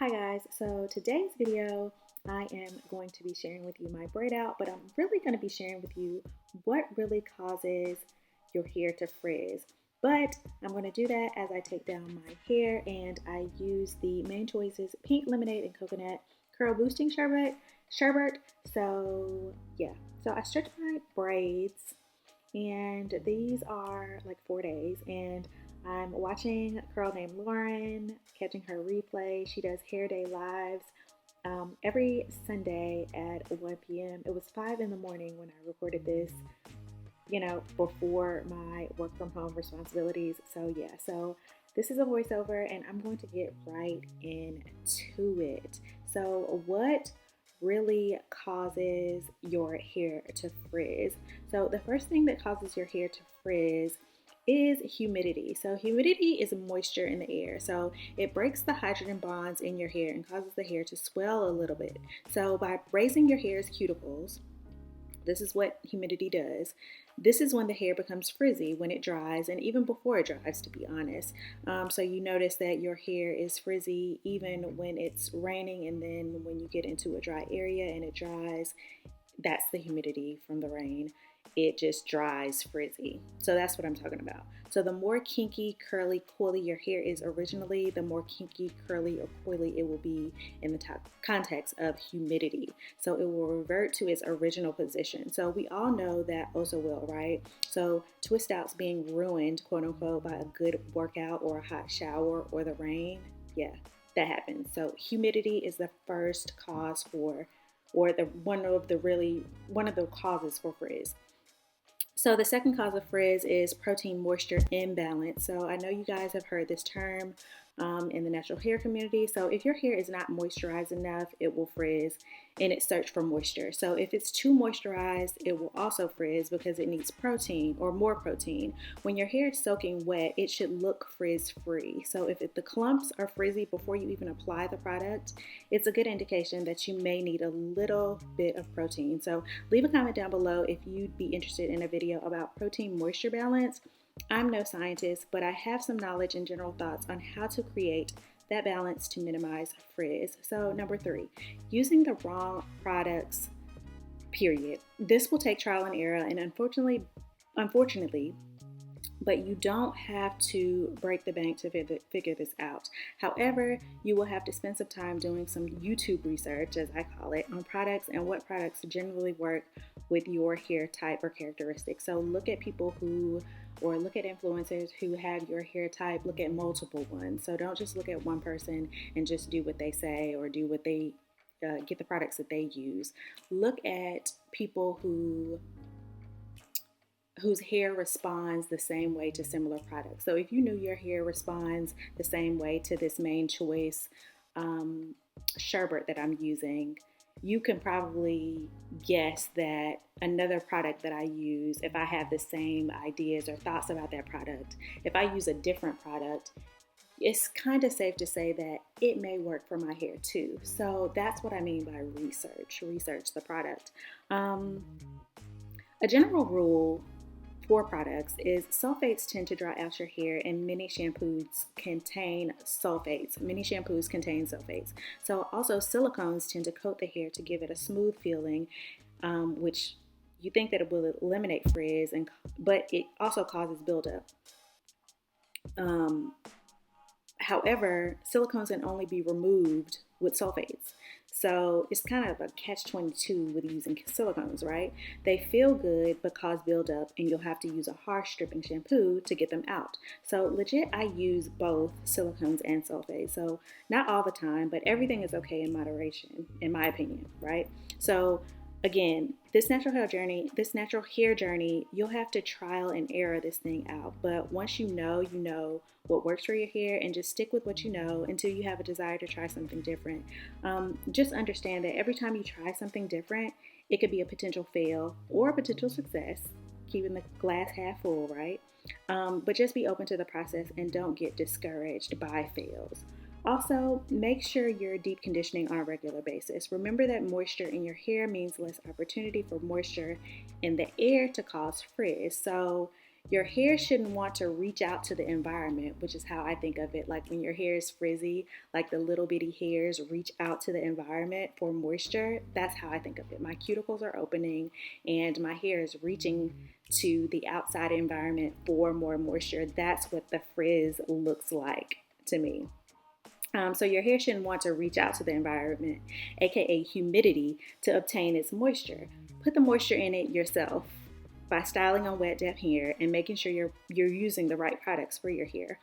Hi guys, so today's video I am going to be sharing with you my braid out, but I'm really going to be sharing with you what really causes your hair to frizz. But I'm going to do that as I take down my hair, and I use the main choices pink lemonade and coconut curl boosting sherbet. So yeah, so I stretch my braids, and these are like 4 days, and I'm watching a girl named Lauren, catching her replay. She does Hair Day Lives every Sunday at 1 p.m. It was 5 in the morning when I recorded this, before my work from home responsibilities. So yeah, so this is a voiceover and I'm going to get right into it. So what really causes your hair to frizz? So the first thing that causes your hair to frizz is humidity. So humidity is moisture in the air. So it breaks the hydrogen bonds in your hair and causes the hair to swell a little bit. So by raising your hair's cuticles, this is what humidity does. This is when the hair becomes frizzy, when it dries, and even before it dries, to be honest. So you notice that your hair is frizzy even when it's raining, and then when you get into a dry area and it dries, that's the humidity from the rain. It just dries frizzy. So that's what I'm talking about. So the more kinky, curly, coily your hair is originally, the more kinky, curly, or coily it will be in the context of humidity. So it will revert to its original position. So we all know that also will, right? So twist outs being ruined, quote unquote, by a good workout or a hot shower or the rain. Yeah, that happens. So humidity is the first cause for, or one of the causes for frizz. So the second cause of frizz is protein moisture imbalance. So I know you guys have heard this term in the natural hair community. So if your hair is not moisturized enough, it will frizz in its search for moisture. So if it's too moisturized, it will also frizz because it needs protein or more protein. When your hair is soaking wet, it should look frizz free. So if the clumps are frizzy before you even apply the product, it's a good indication that you may need a little bit of protein. So leave a comment down below if you'd be interested in a video about protein moisture balance. I'm no scientist, but I have some knowledge and general thoughts on how to create that balance to minimize frizz. So number 3, using the wrong products, period. This will take trial and error, and unfortunately, but you don't have to break the bank to figure this out. However, you will have to spend some time doing some YouTube research, as I call it, on products and what products generally work with your hair type or characteristics. So look at look at influencers who have your hair type, look at multiple ones. So don't just look at one person and just do what they say or do what they get the products that they use. Look at people whose hair responds the same way to similar products. So if you knew your hair responds the same way to this main choice sherbet that I'm using, you can probably guess that another product that I use, if I have the same ideas or thoughts about that product, if I use a different product, it's kind of safe to say that it may work for my hair too. So that's what I mean by research the product. A general rule for products is sulfates tend to dry out your hair, and many shampoos contain sulfates. So also silicones tend to coat the hair to give it a smooth feeling, which you think that it will eliminate frizz, but it also causes buildup. However, silicones can only be removed with sulfates. So it's kind of a catch-22 with using silicones, right? They feel good but cause buildup, and you'll have to use a harsh stripping shampoo to get them out. So legit, I use both silicones and sulfates. So not all the time, but everything is okay in moderation, in my opinion, right? So again, this natural hair journey, you'll have to trial and error this thing out. But once you know what works for your hair, and just stick with what you know until you have a desire to try something different. Just understand that every time you try something different, it could be a potential fail or a potential success, keeping the glass half full, right? But just be open to the process and don't get discouraged by fails. Also, make sure you're deep conditioning on a regular basis. Remember that moisture in your hair means less opportunity for moisture in the air to cause frizz. So Your hair shouldn't want to reach out to the environment, which is how I think of it. Like when your hair is frizzy, like the little bitty hairs reach out to the environment for moisture. That's how I think of it. My cuticles are opening and my hair is reaching to the outside environment for more moisture. That's what the frizz looks like to me. So your hair shouldn't want to reach out to the environment, aka humidity, to obtain its moisture. Put the moisture in it yourself by styling on wet damp hair and making sure you're using the right products for your hair.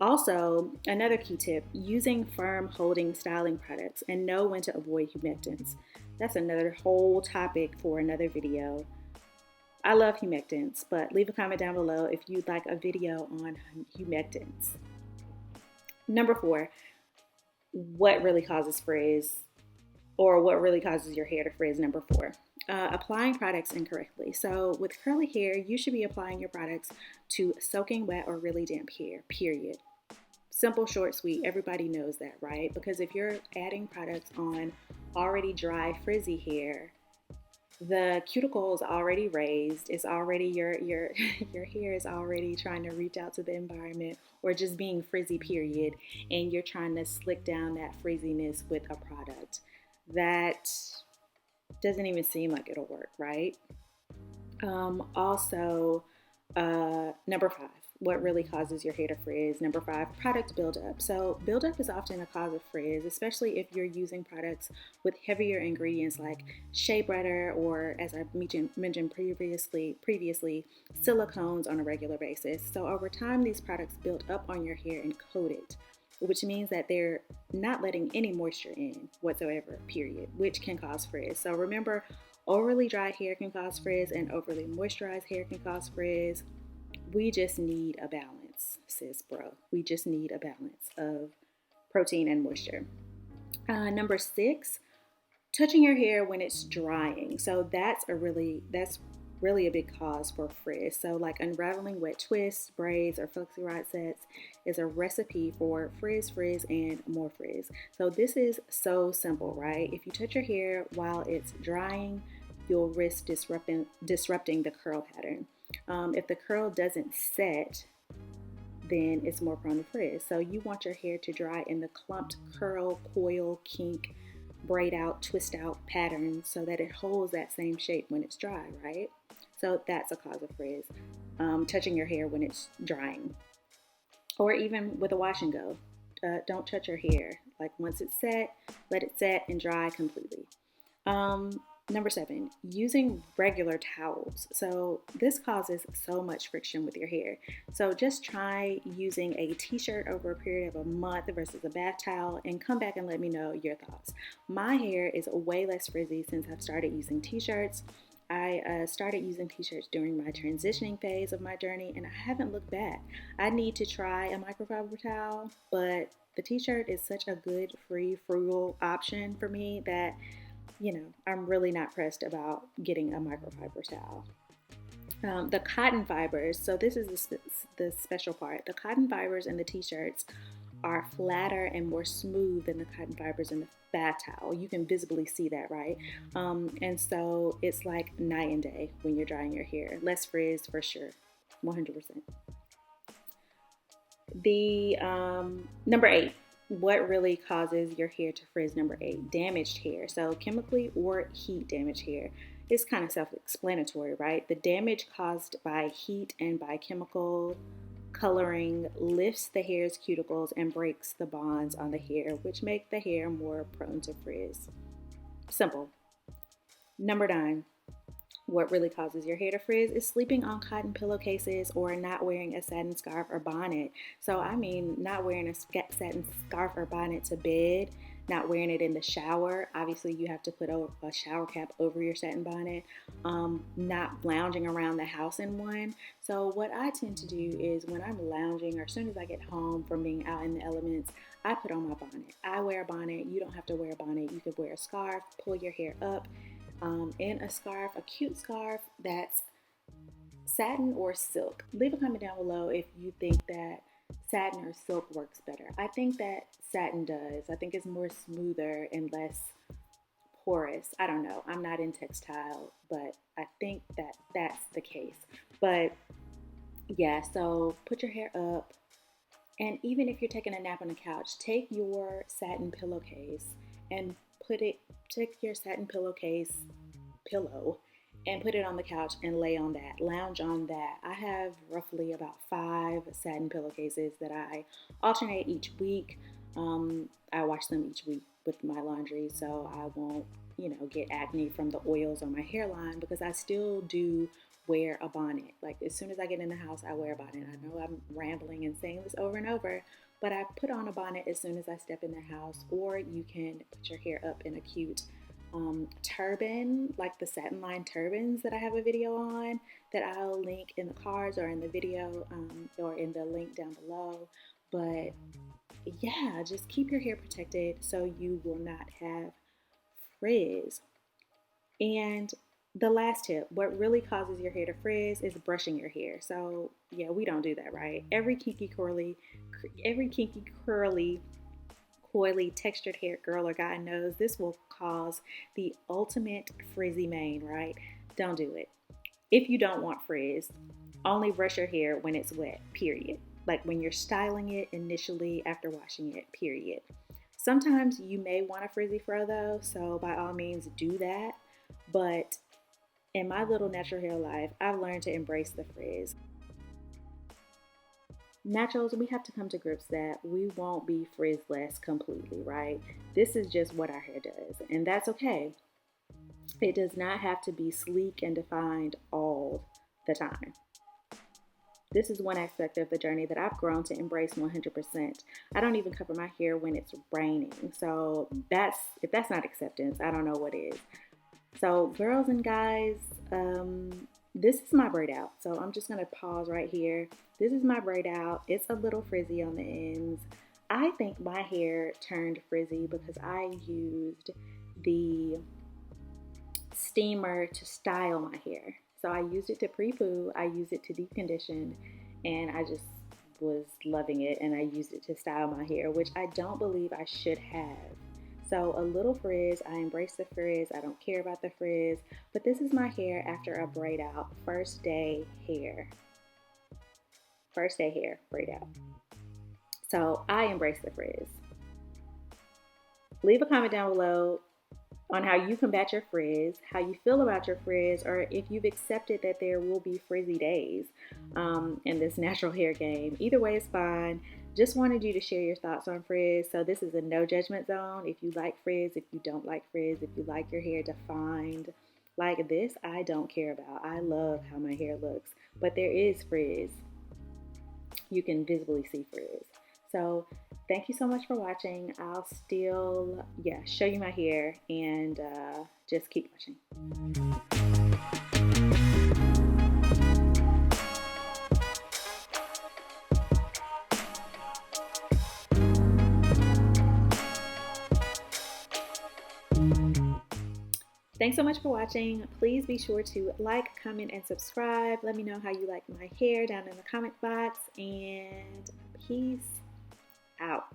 Also, another key tip, using firm holding styling products and know when to avoid humectants. That's another whole topic for another video. I love humectants, but leave a comment down below if you'd like a video on humectants. Number 4, what really causes frizz, or what really causes your hair to frizz. Number 4, applying products incorrectly. So with curly hair, you should be applying your products to soaking wet or really damp hair, period. Simple, short, sweet. Everybody knows that, right? Because if you're adding products on already dry, frizzy hair, the cuticle is already raised. It's already your your hair is already trying to reach out to the environment, or just being frizzy, period. And you're trying to slick down that frizziness with a product that doesn't even seem like it'll work, right? Also, number 5, what really causes your hair to frizz. Number 5, product buildup. So buildup is often a cause of frizz, especially if you're using products with heavier ingredients like shea butter, or as I mentioned previously, silicones on a regular basis. So over time, these products build up on your hair and coat it, which means that they're not letting any moisture in whatsoever, period, which can cause frizz. So remember, overly dry hair can cause frizz and overly moisturized hair can cause frizz. We just need a balance, sis, bro. We just need a balance of protein and moisture. Number 6, touching your hair when it's drying. So that's really a big cause for frizz. So like unraveling wet twists, braids, or flexi rod sets is a recipe for frizz, and more frizz. So this is so simple, right? If you touch your hair while it's drying, you'll risk disrupting the curl pattern. If the curl doesn't set, then it's more prone to frizz. So you want your hair to dry in the clumped curl, coil, kink, braid out, twist out pattern so that it holds that same shape when it's dry, right? So that's a cause of frizz. Touching your hair when it's drying, or even with a wash and go. Don't touch your hair. Like once it's set, let it set and dry completely. Number 7, using regular towels. So this causes so much friction with your hair. So just try using a t-shirt over a period of a month versus a bath towel, and come back and let me know your thoughts. My hair is way less frizzy since I've started using t-shirts. I started using t-shirts during my transitioning phase of my journey, and I haven't looked back. I need to try a microfiber towel, but the t-shirt is such a good, free, frugal option for me that I'm really not pressed about getting a microfiber towel. The cotton fibers, so this is the special part. The cotton fibers in the t-shirts are flatter and more smooth than the cotton fibers in the bath towel. You can visibly see that, right? And so it's like night and day when you're drying your hair. Less frizz for sure, 100%. The number 8. What really causes your hair to frizz? Number 8, damaged hair. So chemically or heat damaged hair. It's kind of self-explanatory, right? The damage caused by heat and by chemical coloring lifts the hair's cuticles and breaks the bonds on the hair, which make the hair more prone to frizz. Simple. Number 9. What really causes your hair to frizz is sleeping on cotton pillowcases or not wearing a satin scarf or bonnet. So I mean not wearing a satin scarf or bonnet to bed, not wearing it in the shower. Obviously you have to put a shower cap over your satin bonnet. Not lounging around the house in one. So what I tend to do is when I'm lounging, or as soon as I get home from being out in the elements, I put on my bonnet. I wear a bonnet. You don't have to wear a bonnet. You could wear a scarf, pull your hair up in a scarf, a cute scarf that's satin or silk. Leave a comment down below if you think that satin or silk works better. I think that satin does. I think it's more smoother and less porous. I don't know. I'm not in textile, but I think that that's the case. But yeah, so put your hair up. And even if you're taking a nap on the couch, take your satin pillowcase and take your satin pillow and put it on the couch and lay on that, lounge on that. I have roughly about 5 satin pillowcases that I alternate each week. I wash them each week with my laundry so I won't, get acne from the oils on my hairline, because I still do wear a bonnet. Like, as soon as I get in the house, I wear a bonnet. I know I'm rambling and saying this over and over, but I put on a bonnet as soon as I step in the house. Or you can put your hair up in a cute turban, like the satin lined turbans that I have a video on that I'll link in the cards or in the video, or in the link down below. But yeah, just keep your hair protected so you will not have frizz. And the last tip, what really causes your hair to frizz is brushing your hair. So yeah, we don't do that, right? Every kinky, curly, coily, textured hair girl or guy knows this will cause the ultimate frizzy mane, right? Don't do it. If you don't want frizz, only brush your hair when it's wet, period. Like when you're styling it initially after washing it, period. Sometimes you may want a frizzy fro though, so by all means do that. But in my little natural hair life, I've learned to embrace the frizz. Naturals, we have to come to grips that we won't be frizzless completely, right? This is just what our hair does, and that's okay. It does not have to be sleek and defined all the time. This is one aspect of the journey that I've grown to embrace 100%. I don't even cover my hair when it's raining. So if that's not acceptance, I don't know what is. So girls and guys, this is my braid out. So I'm just gonna pause right here. This is my braid out. It's a little frizzy on the ends. I think my hair turned frizzy because I used the steamer to style my hair. So I used it to pre-poo, I used it to deep condition, and I just was loving it, and I used it to style my hair, which I don't believe I should have. So a little frizz, I embrace the frizz, I don't care about the frizz, but this is my hair after a braid out, first day hair, braid out. So I embrace the frizz. Leave a comment down below on how you combat your frizz, how you feel about your frizz, or if you've accepted that there will be frizzy days in this natural hair game. Either way is fine. Just wanted you to share your thoughts on frizz. So this is a no judgment zone. If you like frizz, if you don't like frizz, if you like your hair defined like this, I don't care about. I love how my hair looks, but there is frizz. You can visibly see frizz. So thank you so much for watching. I'll still, show you my hair and just keep watching. Thanks so much for watching. Please be sure to like, comment, and subscribe. Let me know how you like my hair down in the comment box, and peace out.